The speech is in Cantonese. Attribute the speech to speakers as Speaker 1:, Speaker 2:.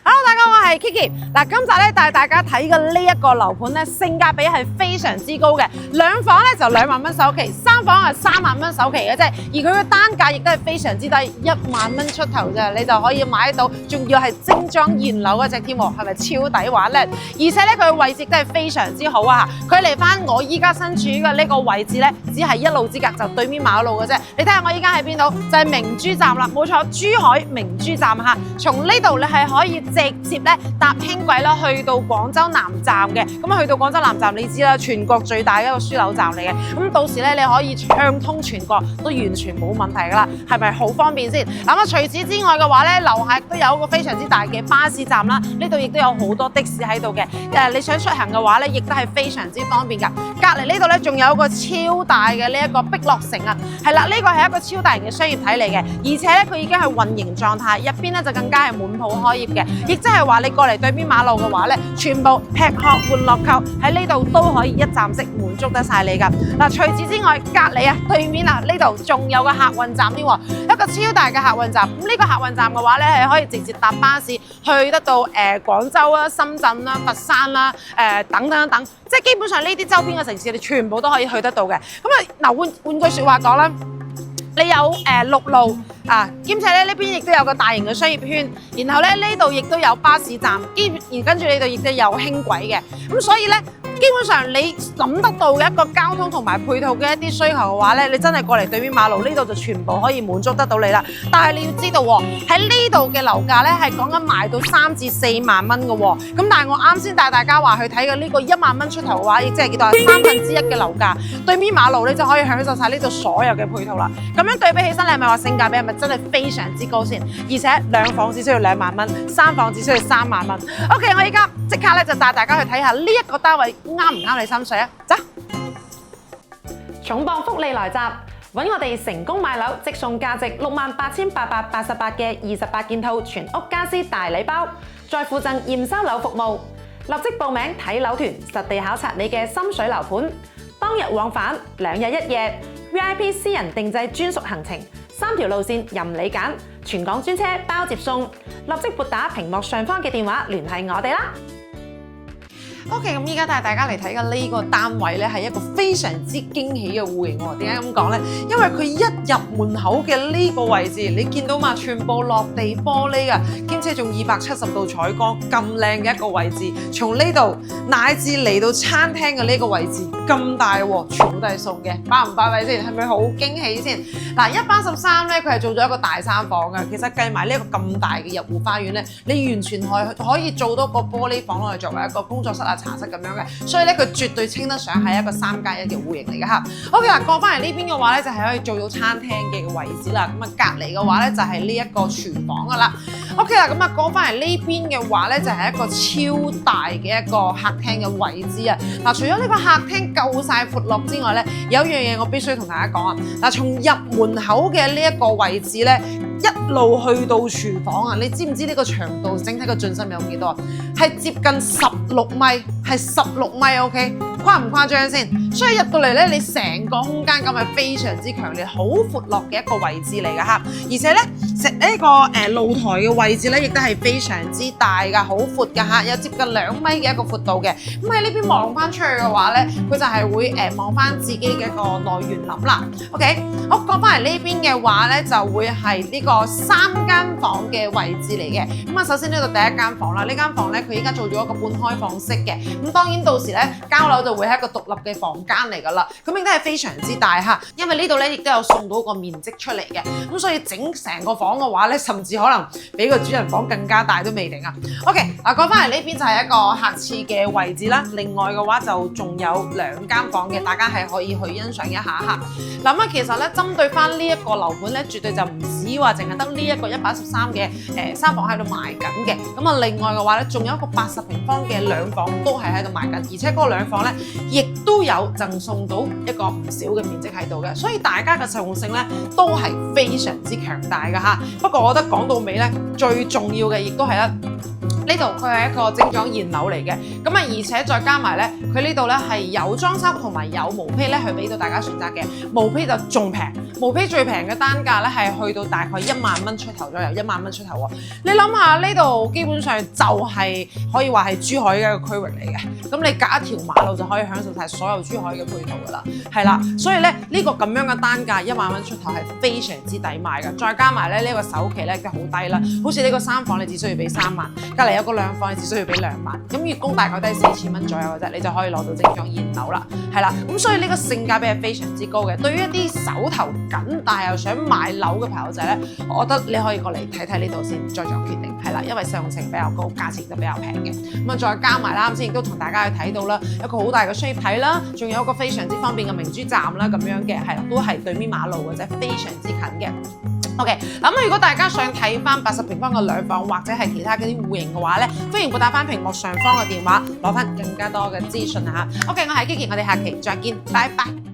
Speaker 1: Hello， 大家好，我係 Kiki。嗱，今集咧帶大家睇嘅呢一個樓盤咧，性價比係非常之高嘅。兩房咧就2萬蚊首期，三房係3萬蚊首期嘅啫。而佢嘅單價亦都係非常之低，1萬蚊出頭啫，你就可以買到，仲要係精裝現樓嗰隻添喎，係咪超抵玩咧？而且咧佢嘅位置都係非常之好啊！佢離翻我依家身處嘅呢個位置咧，只係一路之隔，就對面馬路嘅啫。你睇下我依家喺邊度，就係明珠站啦，冇錯，珠海明珠站嚇。從呢度你係可以直接咧搭輕軌啦，去到廣州南站嘅。咁去到廣州南站，你知啦，全國最大嘅一個樞紐站嚟嘅。咁到時咧，你可以暢通全國，都完全冇問題噶啦。係咪好方便先？咁除此之外嘅話咧，樓下都有一個非常之大嘅巴士站啦。呢度亦都有好多的士喺度嘅。你想出行嘅話咧，亦都係非常之方便噶。隔離呢度咧，仲有一個超大嘅呢一個碧樂城啊。係啦，呢個係一個超大型嘅商業體嚟嘅，而且咧佢已經係運營狀態，入邊咧就更加係滿鋪開業嘅。亦即係話你過嚟對面馬路嘅話咧，全部吃喝玩樂購喺呢度都可以一站式滿足得晒你㗎。嗱，除此之外，隔離啊對面啊呢度仲有個客運站添喎，一個超大嘅客運站。咁呢個客運站嘅話咧係可以直接搭巴士去得到廣州啦、深圳啦、佛山啦、等等等，即係基本上呢啲周邊嘅城市你全部都可以去得到嘅。咁啊嗱，換句説話講啦。你有陸路啊，兼且咧呢邊亦都有個大型嘅商業圈，然後咧呢度亦都有巴士站，跟住呢度亦都有輕軌嘅，咁所以咧基本上你諗得到嘅一個交通同埋配套嘅一啲需求嘅話咧，你真係過嚟對面馬路呢度就全部可以滿足得到你啦。但係你要知道喎，喺呢度嘅樓價咧係講緊賣到3至4萬蚊嘅喎，咁但係我啱先帶大家話去睇嘅呢個1萬蚊出頭嘅話，亦即係幾多1/3嘅樓價，對面馬路你就可以享受晒呢度所有嘅配套啦。咁樣對比起身，你係咪話性價比係咪真係非常之高先？而且2房只需要2萬蚊，三房只需要3萬蚊。OK， 我依家即刻咧就帶大家去睇下呢一個單位啱唔啱你心水啊！走！
Speaker 2: 重磅福利來襲，揾我哋成功買樓即送價值68,888嘅28件套全屋家私大禮包，再附贈驗收樓服務。立即報名睇樓團，實地考察你嘅心水樓盤，當日往返2日1夜。VIP 私人定製專屬行程，3條路線任你揀，全港專車包接送。立即撥打屏幕上方嘅電話聯繫我哋啦。
Speaker 1: OK， 咁依家帶大家嚟睇嘅呢個單位咧，係一個非常之驚喜嘅戶型喎。點解咁講咧？因為佢一入門口嘅呢個位置，你見到嘛，全部落地玻璃啊，兼且仲270度採光，咁靚嘅一個位置。從呢度乃至嚟到餐廳嘅呢個位置咁大喎，全部都係送嘅，巴唔巴閉先？係咪好驚喜先？嗱，183咧，佢係做咗一個大3房嘅。其實計埋呢一個咁大嘅入戶花園咧，你完全可以做多個玻璃房嚟作為一個工作室啊、茶室咁樣嘅，所以咧佢絕對稱得上係一個3+1嘅戶型嚟嘅嚇。OK 嗱，過翻嚟呢邊嘅話咧，就係可以做到餐廳嘅位置啦。咁啊隔離嘅話咧，就係呢一個廚房噶啦。OK 啦，咁啊過翻嚟呢邊嘅話咧，就係一個超大嘅一個客廳嘅位置啊。嗱，除咗呢個客廳夠晒闊落之外咧，有一樣嘢我必須同大家講啊。嗱，從入門口嘅呢一個位置咧，一路去到廚房啊，你知唔知呢個長度整體嘅進深有幾多啊？係接近16米，係16米 OK， 誇唔誇張先？所以入到嚟咧，你成個空間感係非常之強烈，好闊落嘅一個位置嚟㗎嚇。而且咧，呢個露台嘅位置咧，亦都係非常之大㗎，好闊㗎嚇，有接近2米嘅一個闊度嘅。咁喺呢邊望翻出去嘅話咧，佢就係會望翻自己嘅一個內園林啦。OK， 我過翻嚟呢邊嘅話咧，就會係呢個3間房嘅位置嚟嘅。咁啊，首先呢度第一間房啦，呢間房咧佢依家做咗一個半開放式嘅。咁當然到時咧交樓就會係一個獨立嘅房間嚟㗎啦。咁亦都係非常之大嚇，因為呢度咧亦都有送到個面積出嚟嘅。咁所以整成個房嘅話咧，甚至可能比個主人房更加大都未定啊。OK， 嗱，過翻嚟呢邊就係一個客廁嘅位置啦。另外嘅話就仲有2間房嘅，大家係可以去欣賞一下嚇。嗱咁啊，其實咧針對翻呢一個樓盤咧，絕對就唔止話淨係得呢一個113嘅3房喺度賣緊嘅。咁啊，另外嘅話咧，仲有一個80平方嘅2房都係喺度賣緊，而且嗰個2房咧，亦都有贈送到一個唔少嘅面積喺度嘅，所以大家嘅實用性咧都係非常之強大嘅嚇。不過我覺得講到尾咧，最重要嘅亦都係咧。呢度佢係一個精裝現樓嚟嘅，咁啊而且再加埋咧，佢呢度咧係有裝修同埋有毛坯咧，去俾到大家選擇嘅。毛坯就仲平，毛坯最平嘅單價咧係去到大概1萬蚊出頭左右，1萬蚊出頭喎。你諗下呢度基本上就係可以話係珠海嘅一個區域嚟嘅，咁你隔一條馬路就可以享受晒所有珠海嘅配套㗎啦，係啦，所以咧呢個咁樣嘅單價1萬蚊出頭係非常之抵買嘅，再加埋咧呢個首期咧就好低啦，好似呢個3房你只需要俾3萬，隔離有個2房你只需要俾2萬，咁月供大概都係4000蚊左右嘅啫，你就可以攞到精裝現樓啦，係啦，咁所以呢個性價比係非常之高嘅。對於一啲手頭緊但係又想買樓嘅朋友仔咧，我覺得你可以過嚟睇睇呢度先，再作決定，係啦，因為實用性比較高，價錢就比較平嘅。咁啊，再加埋啦，啱先亦都同大家去睇到啦，一個好大嘅商業體啦，仲有一個非常之方便嘅明珠站啦，咁樣嘅係啦，都係對面馬路嘅啫，非常之近嘅。OK， 咁如果大家想睇翻80平方嘅2房或者係其他嗰啲戶型嘅話咧，歡迎撥打翻屏幕上方嘅電話，攞翻更加多嘅資訊嚇。OK， 我係 Kiki，我哋下期再見，拜拜。